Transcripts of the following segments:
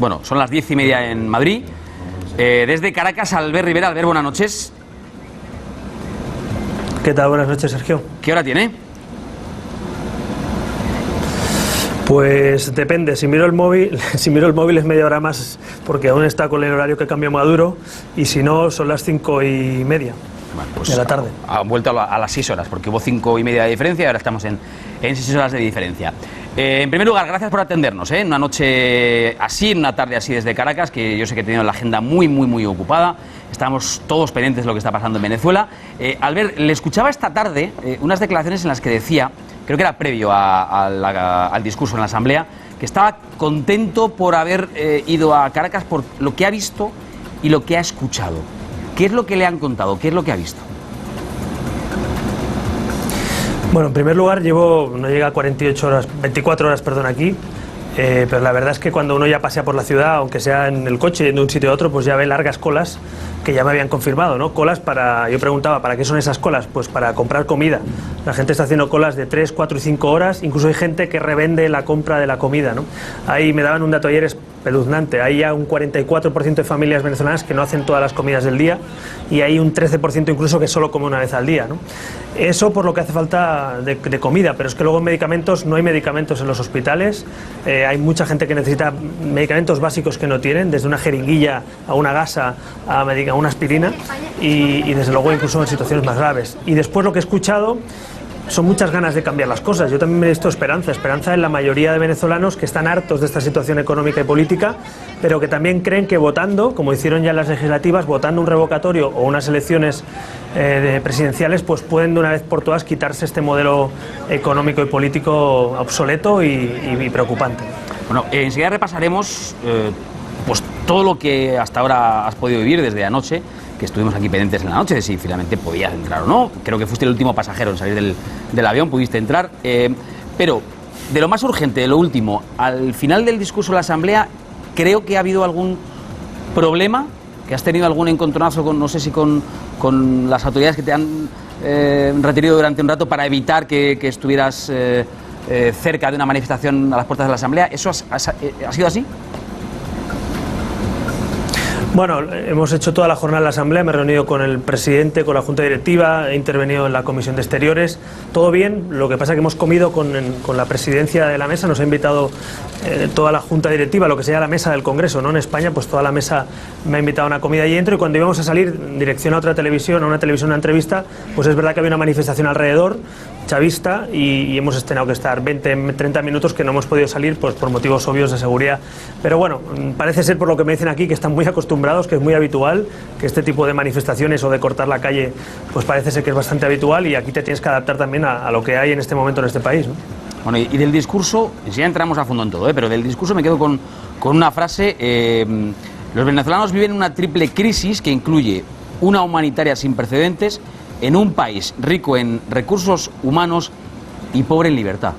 Bueno, son las 10:30 en Madrid. Desde Caracas, Albert Rivera. Albert, buenas noches. ¿Qué tal? Buenas noches, Sergio. ¿Qué hora tiene? Pues depende, si miro el móvil es media hora más, porque aún está con el horario que cambió Maduro, y si no, son las 5:30 Bueno, pues de la tarde. Han vuelto a las 6 horas, porque hubo 5:30 de diferencia y ahora estamos en 6 horas de diferencia. En primer lugar, gracias por atendernos, en una noche así, en una tarde así desde Caracas, que yo sé que he tenido la agenda muy ocupada. Estamos todos pendientes de lo que está pasando en Venezuela. Albert, le escuchaba esta tarde unas declaraciones en las que decía, creo que era previo al discurso en la Asamblea, que estaba contento por haber ido a Caracas por lo que ha visto y lo que ha escuchado. ¿Qué es lo que le han contado? ¿Qué es lo que ha visto? Bueno, en primer lugar, no llega a 24 horas aquí, pero la verdad es que cuando uno ya pasea por la ciudad, aunque sea en el coche, de un sitio a otro, pues ya ve largas colas que ya me habían confirmado, ¿no? Yo preguntaba, ¿para qué son esas colas? Pues para comprar comida. La gente está haciendo colas de 3, 4 y 5 horas, incluso hay gente que revende la compra de la comida, ¿no? Ahí me daban un dato ayer espeluznante, hay ya un 44% de familias venezolanas que no hacen todas las comidas del día y hay un 13% incluso que solo come una vez al día, ¿no? Eso por lo que hace falta de comida, pero es que luego en medicamentos no hay medicamentos en los hospitales, hay mucha gente que necesita medicamentos básicos que no tienen, desde una jeringuilla a una gasa a una aspirina y desde luego incluso en situaciones más graves. Y después lo que he escuchado son muchas ganas de cambiar las cosas. Yo también me he visto esperanza en la mayoría de venezolanos que están hartos de esta situación económica y política, pero que también creen que votando, como hicieron ya en las legislativas, votando un revocatorio o unas elecciones presidenciales, pues pueden de una vez por todas quitarse este modelo económico y político obsoleto y preocupante. Bueno, enseguida repasaremos pues todo lo que hasta ahora has podido vivir desde anoche, que estuvimos aquí pendientes en la noche de si finalmente podías entrar o no. Creo que fuiste el último pasajero en salir del avión, pudiste entrar. Pero de lo más urgente, de lo último, al final del discurso de la Asamblea, creo que ha habido algún problema, que has tenido algún encontronazo con, no sé si con las autoridades que te han retenido durante un rato para evitar que estuvieras cerca de una manifestación a las puertas de la Asamblea. ¿Eso ha sido así? Bueno, hemos hecho toda la jornada en la Asamblea, me he reunido con el presidente, con la Junta Directiva, he intervenido en la Comisión de Exteriores, todo bien, lo que pasa es que hemos comido con la presidencia de la mesa, nos ha invitado toda la Junta Directiva, lo que sea la mesa del Congreso, ¿no? En España, pues toda la mesa me ha invitado a una comida allí dentro y cuando íbamos a salir en dirección a otra televisión, una entrevista, pues es verdad que había una manifestación alrededor, chavista, y hemos tenido que estar 20-30 minutos que no hemos podido salir pues por motivos obvios de seguridad. Pero bueno, parece ser por lo que me dicen aquí que están muy acostumbrados, que es muy habitual, que este tipo de manifestaciones o de cortar la calle, pues parece ser que es bastante habitual y aquí te tienes que adaptar también a lo que hay en este momento en este país, ¿no? Bueno, y del discurso, ya entramos a fondo en todo, pero del discurso me quedo con una frase. Los venezolanos viven una triple crisis que incluye una humanitaria sin precedentes en un país rico en recursos humanos y pobre en libertad.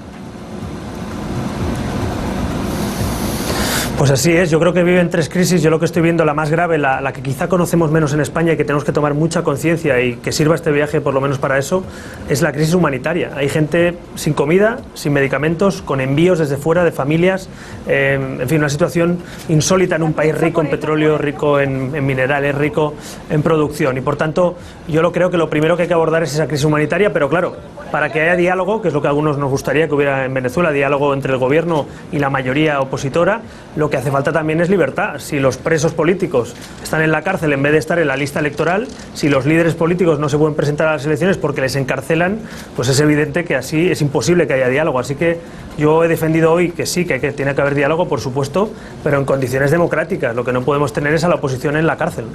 Pues así es, yo creo que viven tres crisis, yo lo que estoy viendo, la más grave, la que quizá conocemos menos en España y que tenemos que tomar mucha conciencia y que sirva este viaje por lo menos para eso, es la crisis humanitaria. Hay gente sin comida, sin medicamentos, con envíos desde fuera de familias, en fin, una situación insólita en un país rico en petróleo, rico en minerales, rico en producción y por tanto yo creo que lo primero que hay que abordar es esa crisis humanitaria, pero claro, para que haya diálogo, que es lo que a algunos nos gustaría que hubiera en Venezuela, diálogo entre el gobierno y la mayoría opositora, lo que hace falta también es libertad. Si los presos políticos están en la cárcel en vez de estar en la lista electoral, si los líderes políticos no se pueden presentar a las elecciones porque les encarcelan, pues es evidente que así es imposible que haya diálogo. Así que yo he defendido hoy que sí, que tiene que haber diálogo, por supuesto, pero en condiciones democráticas. Lo que no podemos tener es a la oposición en la cárcel.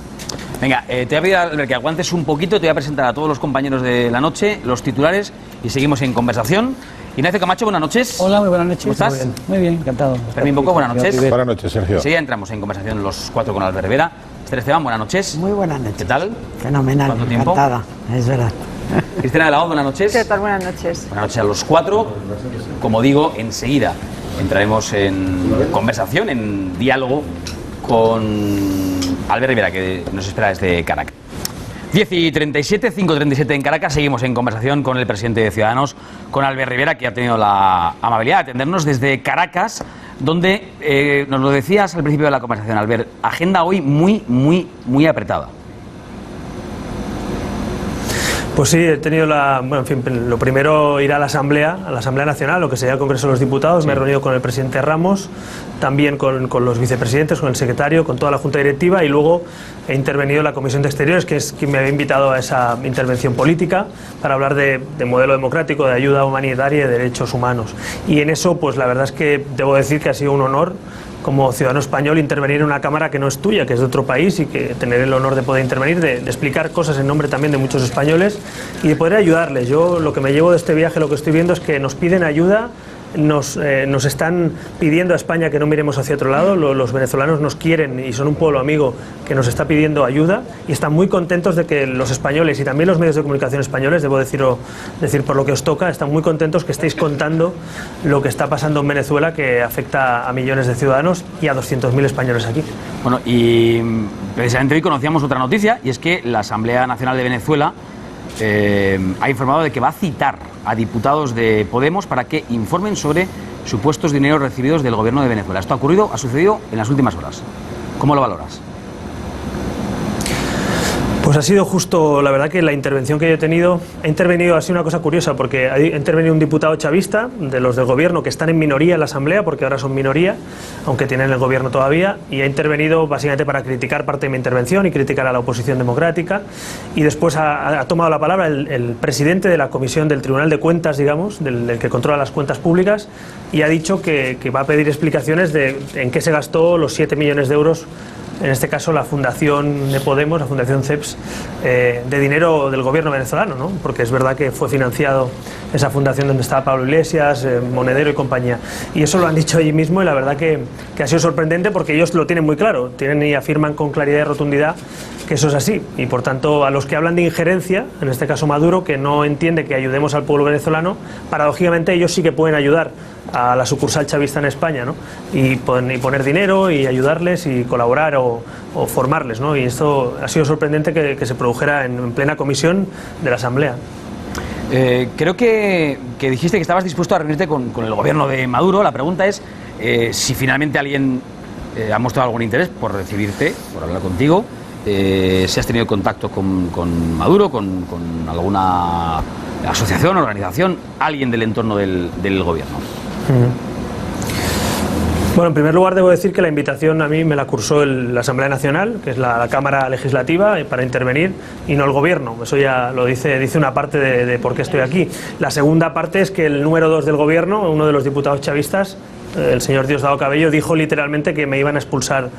Venga, te voy a pedir, Albert, que aguantes un poquito, te voy a presentar a todos los compañeros de la noche, los titulares, y seguimos en conversación. Ignacio Camacho, buenas noches. Hola, muy buenas noches. ¿Cómo estás? Muy bien, encantado. Fermín Bocó, buenas noches. Buenas noches, Sergio. Sí, ya entramos en conversación los cuatro con Albert Rivera. Esther Esteban, buenas noches. Muy buenas noches. ¿Qué tal? Fenomenal, ¿Cuánto tiempo? encantada, es verdad. Cristina de la O, buenas noches. ¿Qué tal? Buenas noches. Buenas noches a los cuatro. Como digo, enseguida entraremos en conversación, en diálogo con Albert Rivera, que nos espera desde Caracas. 10:37, 5:37 en Caracas. Seguimos en conversación con el presidente de Ciudadanos, con Albert Rivera, que ha tenido la amabilidad de atendernos desde Caracas. donde nos lo decías al principio de la conversación, Albert, agenda hoy muy apretada. Pues sí, he tenido bueno, en fin, lo primero ir a la Asamblea Nacional, lo que sería el Congreso de los Diputados. Sí. Me he reunido con el presidente Ramos, también con los vicepresidentes, con el secretario, con toda la Junta Directiva, y luego he intervenido en la Comisión de Exteriores, que es quien me había invitado a esa intervención política para hablar de modelo democrático, de ayuda humanitaria y de derechos humanos. Y en eso, pues la verdad es que debo decir que ha sido un honor, como ciudadano español, intervenir en una cámara que no es tuya, que es de otro país, y que tener el honor de poder intervenir, de explicar cosas en nombre también de muchos españoles y de poder ayudarles. Yo lo que me llevo de este viaje, lo que estoy viendo es que nos piden ayuda, nos están pidiendo a España que no miremos hacia otro lado. Los venezolanos nos quieren y son un pueblo amigo que nos está pidiendo ayuda, y están muy contentos de que los españoles y también los medios de comunicación españoles, debo decir por lo que os toca, están muy contentos que estéis contando lo que está pasando en Venezuela, que afecta a millones de ciudadanos y a 200.000 españoles aquí. Bueno, y precisamente hoy conocíamos otra noticia, y es que la Asamblea Nacional de Venezuela ha informado de que va a citar a diputados de Podemos para que informen sobre supuestos dineros recibidos del gobierno de Venezuela. Esto ha sucedido en las últimas horas. ¿Cómo lo valoras? Pues ha sido justo, la verdad que la intervención que yo he tenido, ha sido una cosa curiosa, porque ha intervenido un diputado chavista, de los del gobierno, que están en minoría en la Asamblea, porque ahora son minoría, aunque tienen el gobierno todavía, y ha intervenido básicamente para criticar parte de mi intervención y criticar a la oposición democrática, y después ha tomado la palabra el presidente de la Comisión del Tribunal de Cuentas, digamos, del que controla las cuentas públicas, y ha dicho que va a pedir explicaciones de en qué se gastó los 7 millones de euros, en este caso la fundación de Podemos, la fundación CEPS, de dinero del gobierno venezolano, ¿no? Porque es verdad que fue financiado esa fundación donde estaba Pablo Iglesias, Monedero y compañía, y eso lo han dicho allí mismo, y la verdad que ha sido sorprendente, porque ellos lo tienen muy claro, tienen y afirman con claridad y rotundidad que eso es así, y por tanto a los que hablan de injerencia, en este caso Maduro, que no entiende que ayudemos al pueblo venezolano, paradójicamente ellos sí que pueden ayudar a la sucursal chavista en España, ¿no? Y poner dinero y ayudarles y colaborar o formarles, ¿no? Y esto ha sido sorprendente que se produjera en plena comisión de la Asamblea. Creo que dijiste que estabas dispuesto a reunirte con el gobierno de Maduro. La pregunta es si finalmente alguien ha mostrado algún interés por recibirte, por hablar contigo, si has tenido contacto con Maduro, con alguna asociación, organización, alguien del entorno del gobierno. Bueno, en primer lugar debo decir que la invitación a mí me la cursó la Asamblea Nacional, que es la Cámara Legislativa, para intervenir, y no el Gobierno. Eso ya lo dice una parte de por qué estoy aquí. La segunda parte es que el número 2 del Gobierno, uno de los diputados chavistas, el señor Diosdado Cabello, dijo literalmente que me iban a expulsar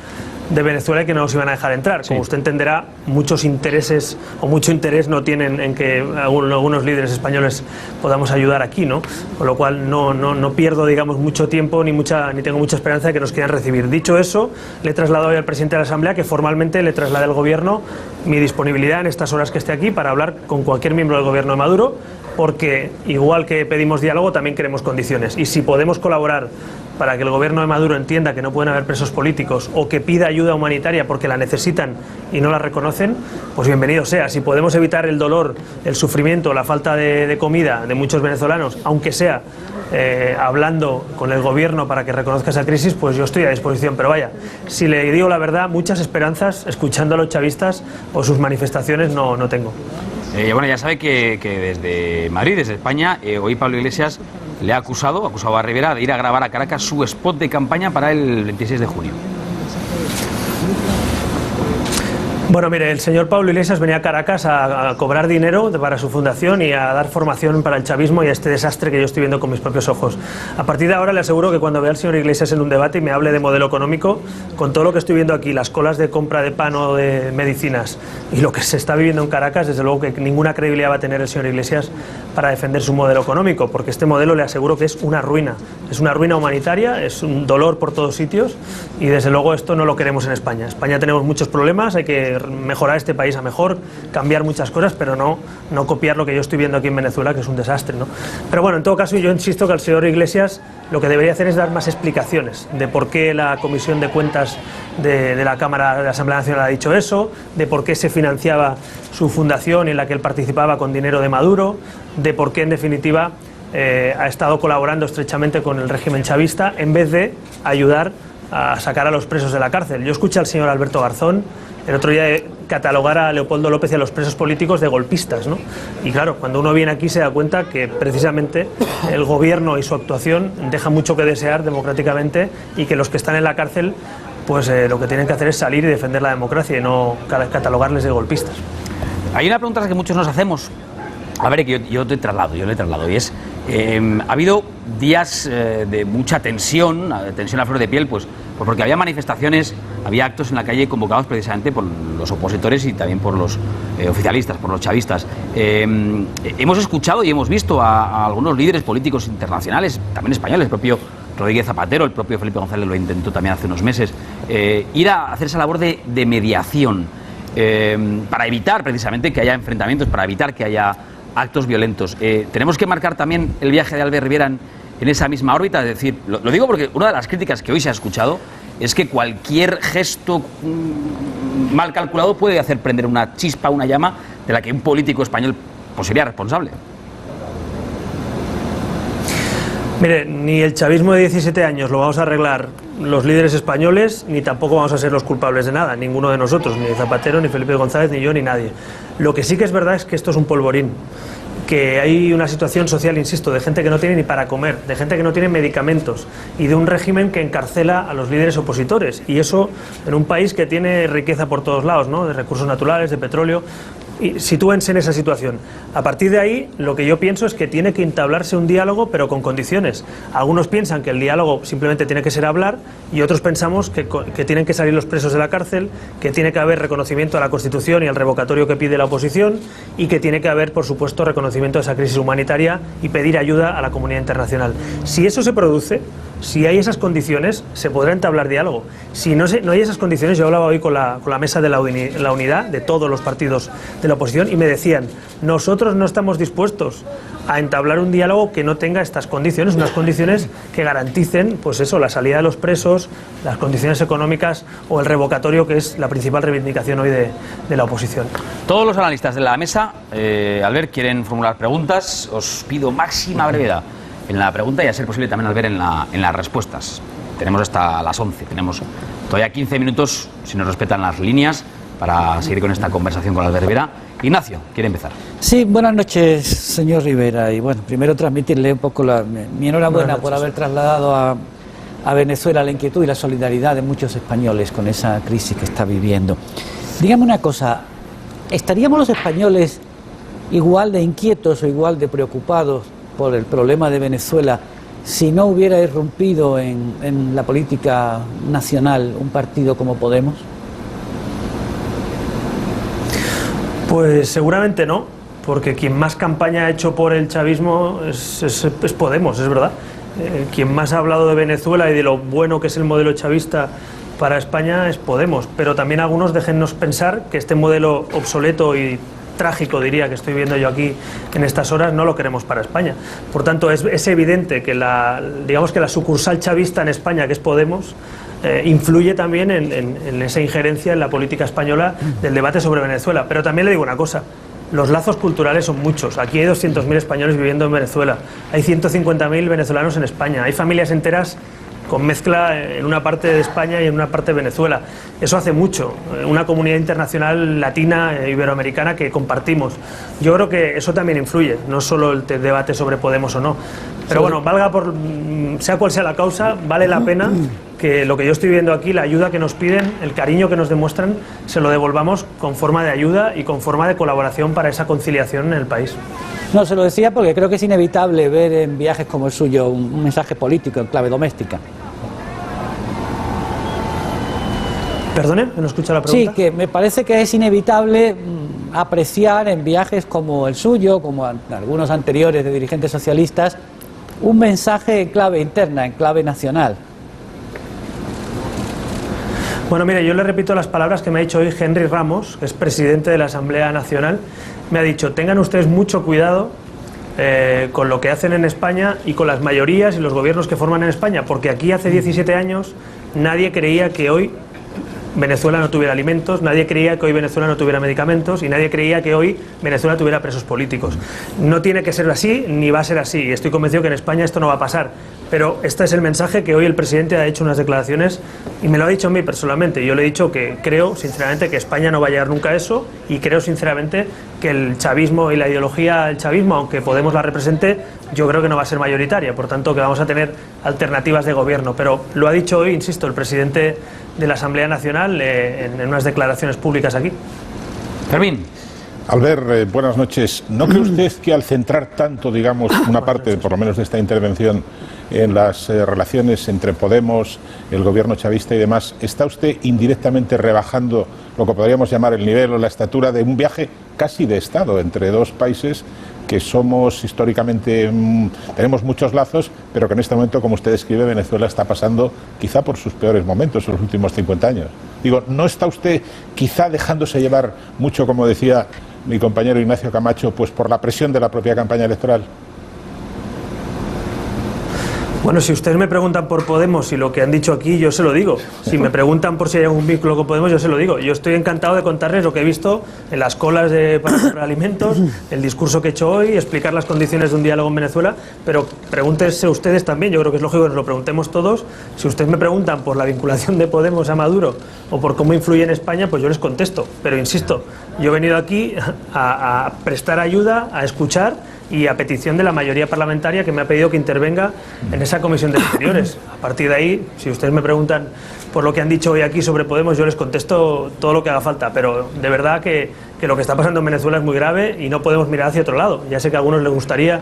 de Venezuela y que no nos iban a dejar entrar. Como usted entenderá, muchos intereses o mucho interés no tienen en que algunos líderes españoles podamos ayudar aquí, ¿no? Con lo cual no pierdo, digamos, mucho tiempo ni tengo mucha esperanza de que nos quieran recibir. Dicho eso, le he trasladado hoy al presidente de la Asamblea que formalmente le traslade al Gobierno mi disponibilidad en estas horas que esté aquí para hablar con cualquier miembro del Gobierno de Maduro, porque igual que pedimos diálogo, también queremos condiciones. Y si podemos colaborar para que el gobierno de Maduro entienda que no pueden haber presos políticos, o que pida ayuda humanitaria porque la necesitan y no la reconocen, pues bienvenido sea. Si podemos evitar el dolor, el sufrimiento, la falta de comida de muchos venezolanos, aunque sea hablando con el gobierno para que reconozca esa crisis, pues yo estoy a disposición. Pero vaya, si le digo la verdad, muchas esperanzas, escuchando a los chavistas o sus manifestaciones, no tengo. Bueno, ya sabe que desde Madrid, desde España, hoy Pablo Iglesias le ha acusado a Rivera de ir a grabar a Caracas su spot de campaña para el 26 de junio. Bueno, mire, el señor Pablo Iglesias venía a Caracas a cobrar dinero para su fundación y a dar formación para el chavismo y a este desastre que yo estoy viendo con mis propios ojos. A partir de ahora le aseguro que cuando vea al señor Iglesias en un debate y me hable de modelo económico, con todo lo que estoy viendo aquí, las colas de compra de pan o de medicinas y lo que se está viviendo en Caracas, desde luego que ninguna credibilidad va a tener el señor Iglesias para defender su modelo económico, porque este modelo le aseguro que es una ruina humanitaria, es un dolor por todos sitios, y desde luego esto no lo queremos en España. En España tenemos muchos problemas, hay que mejorar este país a mejor, cambiar muchas cosas, pero no copiar lo que yo estoy viendo aquí en Venezuela, que es un desastre, ¿no? Pero bueno, en todo caso, yo insisto que el señor Iglesias lo que debería hacer es dar más explicaciones de por qué la Comisión de Cuentas de la Cámara de la Asamblea Nacional ha dicho eso, de por qué se financiaba su fundación en la que él participaba con dinero de Maduro, de por qué en definitiva ha estado colaborando estrechamente con el régimen chavista en vez de ayudar a sacar a los presos de la cárcel. Yo escuché al señor Alberto Garzón el otro día catalogar a Leopoldo López y a los presos políticos de golpistas, ¿no? Y claro, cuando uno viene aquí se da cuenta que precisamente el gobierno y su actuación deja mucho que desear democráticamente y que los que están en la cárcel pues lo que tienen que hacer es salir y defender la democracia y no catalogarles de golpistas. Hay una pregunta que muchos nos hacemos, a ver, que yo le traslado, y es, ha habido días de mucha tensión a flor de piel, pues porque había manifestaciones, había actos en la calle convocados precisamente por los opositores y también por los oficialistas, por los chavistas. Hemos escuchado y hemos visto a algunos líderes políticos internacionales, también españoles, el propio Rodríguez Zapatero, el propio Felipe González lo intentó también hace unos meses, ir a hacer esa labor de mediación para evitar precisamente que haya enfrentamientos, para evitar que haya actos violentos. Tenemos que marcar también el viaje de Albert Rivera en esa misma órbita, es decir, lo digo porque una de las críticas que hoy se ha escuchado es que cualquier gesto mal calculado puede hacer prender una chispa, una llama de la que un político español pues sería responsable. Mire, ni el chavismo de 17 años lo vamos a arreglar los líderes españoles, ni tampoco vamos a ser los culpables de nada, ninguno de nosotros, ni Zapatero, ni Felipe González, ni yo, ni nadie. Lo que sí que es verdad es que esto es un polvorín, que hay una situación social, insisto, de gente que no tiene ni para comer, de gente que no tiene medicamentos y de un régimen que encarcela a los líderes opositores. Y eso en un país que tiene riqueza por todos lados, ¿no? De recursos naturales, de petróleo. Y sitúense en esa situación. A partir de ahí, lo que yo pienso es que tiene que entablarse un diálogo, pero con condiciones. Algunos piensan que el diálogo simplemente tiene que ser hablar y otros pensamos que tienen que salir los presos de la cárcel, que tiene que haber reconocimiento a la Constitución y al revocatorio que pide la oposición y que tiene que haber, por supuesto, reconocimiento de esa crisis humanitaria y pedir ayuda a la comunidad internacional. Si eso se produce, si hay esas condiciones, se podrá entablar diálogo. Si no hay esas condiciones, yo hablaba hoy con la mesa de la unidad de todos los partidos de la oposición y me decían, nosotros no estamos dispuestos a entablar un diálogo que no tenga estas condiciones, unas condiciones que garanticen, pues eso, la salida de los presos, las condiciones económicas o el revocatorio, que es la principal reivindicación hoy de la oposición. Todos los analistas de la mesa, Albert, quieren formular preguntas. Os pido máxima brevedad en la pregunta y a ser posible también, Albert, en las respuestas. Tenemos hasta las 11, tenemos todavía 15 minutos, si nos respetan las líneas, para seguir con esta conversación con Albert Rivera. Ignacio, quiere empezar. Sí, buenas noches, señor Rivera. Y bueno, primero transmitirle un poco mi enhorabuena por haber trasladado a Venezuela la inquietud y la solidaridad de muchos españoles con esa crisis que está viviendo. Dígame una cosa, ¿estaríamos los españoles igual de inquietos o igual de preocupados por el problema de Venezuela si no hubiera irrumpido en la política nacional un partido como Podemos? Pues seguramente no, porque quien más campaña ha hecho por el chavismo es Podemos, es verdad. Quien más ha hablado de Venezuela y de lo bueno que es el modelo chavista para España es Podemos, pero también algunos déjennos pensar que este modelo obsoleto y trágico, diría, que estoy viendo yo aquí en estas horas, no lo queremos para España. Por tanto, es evidente que digamos que la sucursal chavista en España, que es Podemos, influye también en esa injerencia en la política española del debate sobre Venezuela. Pero también le digo una cosa, los lazos culturales son muchos. Aquí hay 200.000 españoles viviendo en Venezuela, hay 150.000 venezolanos en España, hay familias enteras con mezcla en una parte de España y en una parte de Venezuela. Eso hace mucho, una comunidad internacional latina, iberoamericana que compartimos. Yo creo que eso también influye, no solo el debate sobre Podemos o no. Pero bueno, sea cual sea la causa, vale la pena que lo que yo estoy viendo aquí, la ayuda que nos piden, el cariño que nos demuestran, se lo devolvamos con forma de ayuda y con forma de colaboración para esa conciliación en el país. No, se lo decía porque creo que es inevitable ver en viajes como el suyo un mensaje político en clave doméstica. ¿Perdone? ¿No escucha la pregunta? Sí, que me parece que es inevitable apreciar en viajes como el suyo, como algunos anteriores de dirigentes socialistas, un mensaje en clave interna, en clave nacional. Bueno, mire, yo le repito las palabras que me ha dicho hoy Henry Ramos, que es presidente de la Asamblea Nacional. Me ha dicho, tengan ustedes mucho cuidado con lo que hacen en España y con las mayorías y los gobiernos que forman en España, porque aquí hace 17 años nadie creía que hoy Venezuela no tuviera alimentos, nadie creía que hoy Venezuela no tuviera medicamentos y nadie creía que hoy Venezuela tuviera presos políticos. No tiene que ser así ni va a ser así. Estoy convencido que en España esto no va a pasar. Pero este es el mensaje que hoy el presidente ha hecho unas declaraciones y me lo ha dicho a mí personalmente. Yo le he dicho que creo sinceramente que España no va a llegar nunca a eso y creo sinceramente que el chavismo y la ideología del chavismo, aunque Podemos la represente, yo creo que no va a ser mayoritaria. Por tanto, que vamos a tener alternativas de gobierno. Pero lo ha dicho hoy, insisto, el presidente de la Asamblea Nacional en unas declaraciones públicas aquí. Fermín. Albert, buenas noches. ¿No cree usted que al centrar tanto, digamos, una parte, por lo menos de esta intervención, en las relaciones entre Podemos, el gobierno chavista y demás, está usted indirectamente rebajando lo que podríamos llamar el nivel o la estatura de un viaje casi de Estado entre dos países que somos históricamente, tenemos muchos lazos, pero que en este momento, como usted describe, Venezuela está pasando quizá por sus peores momentos en los últimos 50 años? Digo, ¿no está usted quizá dejándose llevar mucho, como decía mi compañero Ignacio Camacho, pues por la presión de la propia campaña electoral? Bueno, si ustedes me preguntan por Podemos y lo que han dicho aquí, yo se lo digo. Si me preguntan por si hay algún vínculo con Podemos, yo se lo digo. Yo estoy encantado de contarles lo que he visto en las colas para comprar alimentos, el discurso que he hecho hoy, explicar las condiciones de un diálogo en Venezuela, pero pregúntense ustedes también, yo creo que es lógico que nos lo preguntemos todos. Si ustedes me preguntan por la vinculación de Podemos a Maduro o por cómo influye en España, pues yo les contesto. Pero insisto, yo he venido aquí a prestar ayuda, a escuchar y a petición de la mayoría parlamentaria que me ha pedido que intervenga en esa comisión de exteriores. A partir de ahí, si ustedes me preguntan por lo que han dicho hoy aquí sobre Podemos, yo les contesto todo lo que haga falta, pero de verdad que lo que está pasando en Venezuela es muy grave y no podemos mirar hacia otro lado. Ya sé que a algunos les gustaría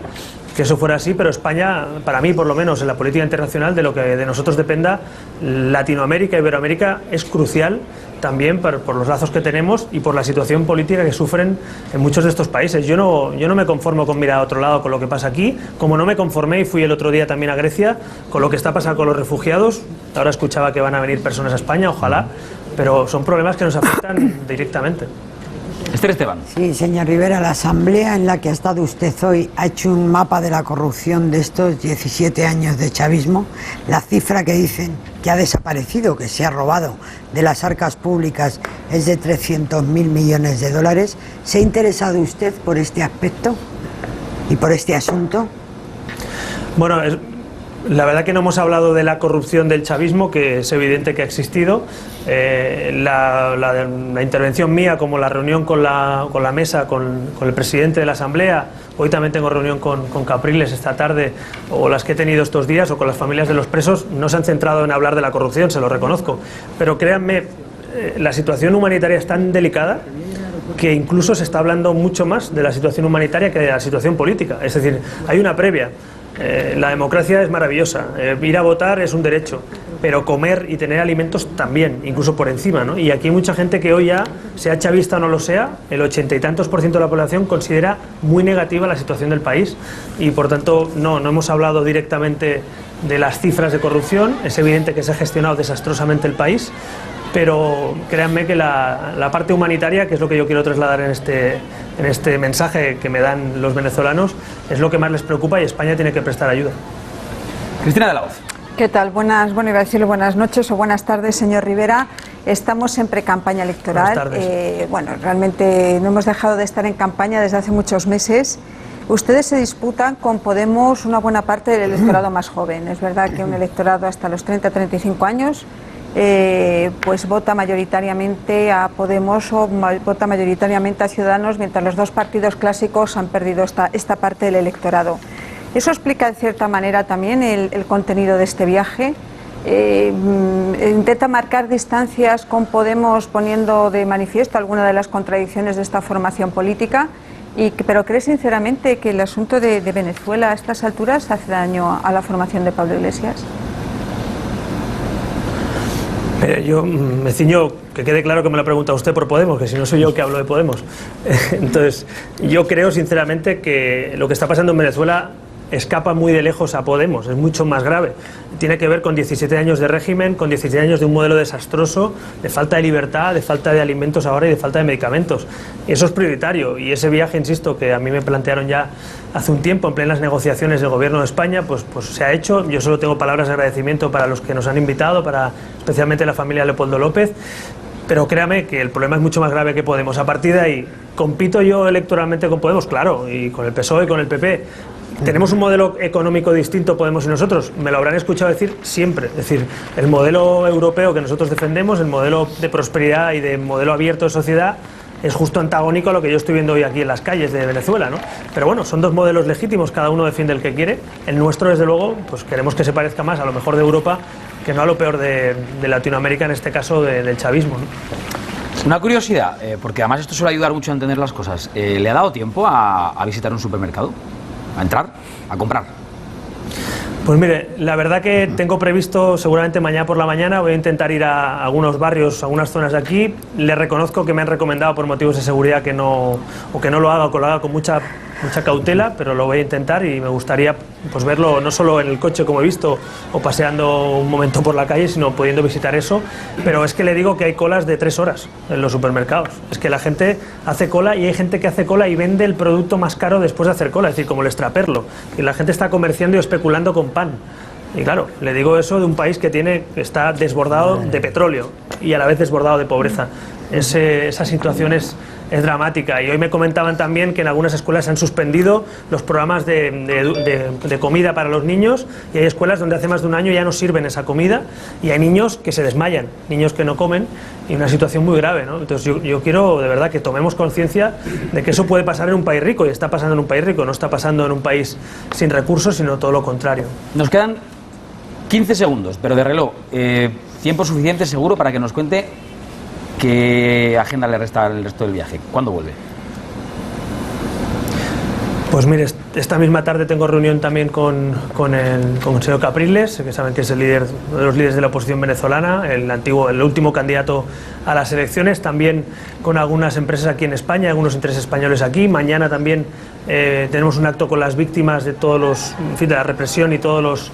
que eso fuera así, pero España, para mí por lo menos en la política internacional, de lo que de nosotros dependa, Latinoamérica, Iberoamérica, es crucial también por los lazos que tenemos y por la situación política que sufren en muchos de estos países. Yo no me conformo con mirar a otro lado con lo que pasa aquí, como no me conformé y fui el otro día también a Grecia con lo que está pasando con los refugiados. Ahora escuchaba que van a venir personas a España, ojalá, pero son problemas que nos afectan directamente. Esther Esteban. Sí, señor Rivera, la asamblea en la que ha estado usted hoy ha hecho un mapa de la corrupción de estos 17 años de chavismo. La cifra que dicen que ha desaparecido, que se ha robado de las arcas públicas, es de 300.000 millones de dólares. ¿Se ha interesado usted por este aspecto y por este asunto? Bueno, la verdad que no hemos hablado de la corrupción del chavismo, que es evidente que ha existido. La intervención mía, como la reunión con la mesa, con el presidente de la Asamblea, hoy también tengo reunión con Capriles esta tarde, o las que he tenido estos días, o con las familias de los presos, no se han centrado en hablar de la corrupción, se lo reconozco. Pero créanme, la situación humanitaria es tan delicada que incluso se está hablando mucho más de la situación humanitaria que de la situación política. Es decir, hay una previa. La democracia es maravillosa, ir a votar es un derecho, pero comer y tener alimentos también, incluso por encima, ¿no? Y aquí hay mucha gente que hoy ya, sea chavista o no lo sea, el 80 y tantos % de la población considera muy negativa la situación del país y por tanto no hemos hablado directamente de las cifras de corrupción. Es evidente que se ha gestionado desastrosamente el país, pero créanme que la parte humanitaria, que es lo que yo quiero trasladar en este mensaje que me dan los venezolanos, es lo que más les preocupa y España tiene que prestar ayuda. Cristina de la Hoz. ¿Qué tal? Iba a decirle buenas noches o buenas tardes, señor Rivera. Estamos en pre-campaña electoral. Buenas tardes. Realmente no hemos dejado de estar en campaña desde hace muchos meses. Ustedes se disputan con Podemos una buena parte del electorado más joven. Es verdad que un electorado hasta los 30-35 años pues vota mayoritariamente a Podemos o vota mayoritariamente a Ciudadanos, mientras los dos partidos clásicos han perdido esta parte del electorado. Eso explica de cierta manera también el contenido de este viaje. Intenta marcar distancias con Podemos, poniendo de manifiesto alguna de las contradicciones de esta formación política. Pero ¿cree sinceramente que el asunto de Venezuela a estas alturas hace daño a la formación de Pablo Iglesias? Yo me ciño, que quede claro que me lo ha preguntado usted por Podemos, que si no soy yo que hablo de Podemos. Entonces, yo creo sinceramente que lo que está pasando en Venezuela escapa muy de lejos a Podemos, es mucho más grave. Tiene que ver con 17 años de régimen, con 17 años de un modelo desastroso, de falta de libertad, de falta de alimentos ahora y de falta de medicamentos. Eso es prioritario y ese viaje, insisto, que a mí me plantearon ya hace un tiempo en plenas negociaciones del Gobierno de España, pues se ha hecho. Yo solo tengo palabras de agradecimiento para los que nos han invitado, especialmente la familia Leopoldo López. Pero créame que el problema es mucho más grave que Podemos. A partir de ahí, ¿compito yo electoralmente con Podemos? Claro, y con el PSOE y con el PP. ¿Tenemos un modelo económico distinto Podemos y nosotros? Me lo habrán escuchado decir siempre. Es decir, el modelo europeo que nosotros defendemos, el modelo de prosperidad y de modelo abierto de sociedad, es justo antagónico a lo que yo estoy viendo hoy aquí en las calles de Venezuela, ¿no? Pero bueno, son dos modelos legítimos, cada uno defiende el que quiere. El nuestro, desde luego, pues queremos que se parezca más a lo mejor de Europa que no a lo peor de Latinoamérica, en este caso del chavismo, ¿no? Una curiosidad, porque además esto suele ayudar mucho a entender las cosas. ¿Le ha dado tiempo a visitar un supermercado? ¿A entrar? ¿A comprar? Pues mire, la verdad que tengo previsto, seguramente mañana por la mañana, voy a intentar ir a algunos barrios, a algunas zonas de aquí. Le reconozco que me han recomendado por motivos de seguridad que no lo haga, o que lo haga con mucha cautela, pero lo voy a intentar y me gustaría pues verlo no solo en el coche como he visto o paseando un momento por la calle, sino pudiendo visitar eso. Pero es que le digo que hay colas de 3 horas en los supermercados. Es que la gente hace cola y hay gente que hace cola y vende el producto más caro después de hacer cola, es decir, como el extraperlo. Y la gente está comerciando y especulando con pan. Y claro, le digo eso de un país que está desbordado de petróleo y a la vez desbordado de pobreza. Esa situación es dramática. Y hoy me comentaban también que en algunas escuelas se han suspendido los programas de comida para los niños, y hay escuelas donde hace más de un año ya no sirven esa comida y hay niños que se desmayan, niños que no comen, y una situación muy grave, ¿no? Entonces yo quiero de verdad que tomemos conciencia de que eso puede pasar en un país rico, y está pasando en un país rico, no está pasando en un país sin recursos, sino todo lo contrario. Nos quedan 15 segundos, pero de reloj. Tiempo suficiente seguro para que nos cuente qué agenda le resta al resto del viaje. ¿Cuándo vuelve? Pues mire, esta misma tarde tengo reunión también con el señor Capriles, que saben que es uno de los líderes de la oposición venezolana, el último candidato a las elecciones, también con algunas empresas aquí en España, algunos intereses españoles aquí. Mañana también tenemos un acto con las víctimas de de la represión y todos los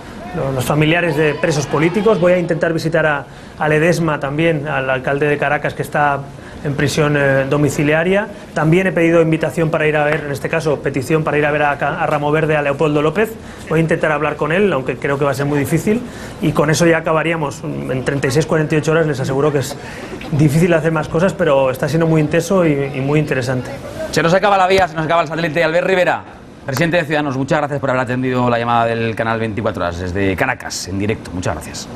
familiares de presos políticos. Voy a intentar visitar a Ledesma también, al alcalde de Caracas, que está en prisión domiciliaria. También he pedido invitación para ir a ver, en este caso petición para ir a ver a Ramo Verde, a Leopoldo López. Voy a intentar hablar con él, aunque creo que va a ser muy difícil, y con eso ya acabaríamos en 36-48 horas. Les aseguro que es difícil hacer más cosas, pero está siendo muy intenso y muy interesante. Se nos acaba la vía, se nos acaba el satélite. Albert Rivera, presidente de Ciudadanos, muchas gracias por haber atendido la llamada del canal 24 Horas desde Caracas, en directo. Muchas gracias.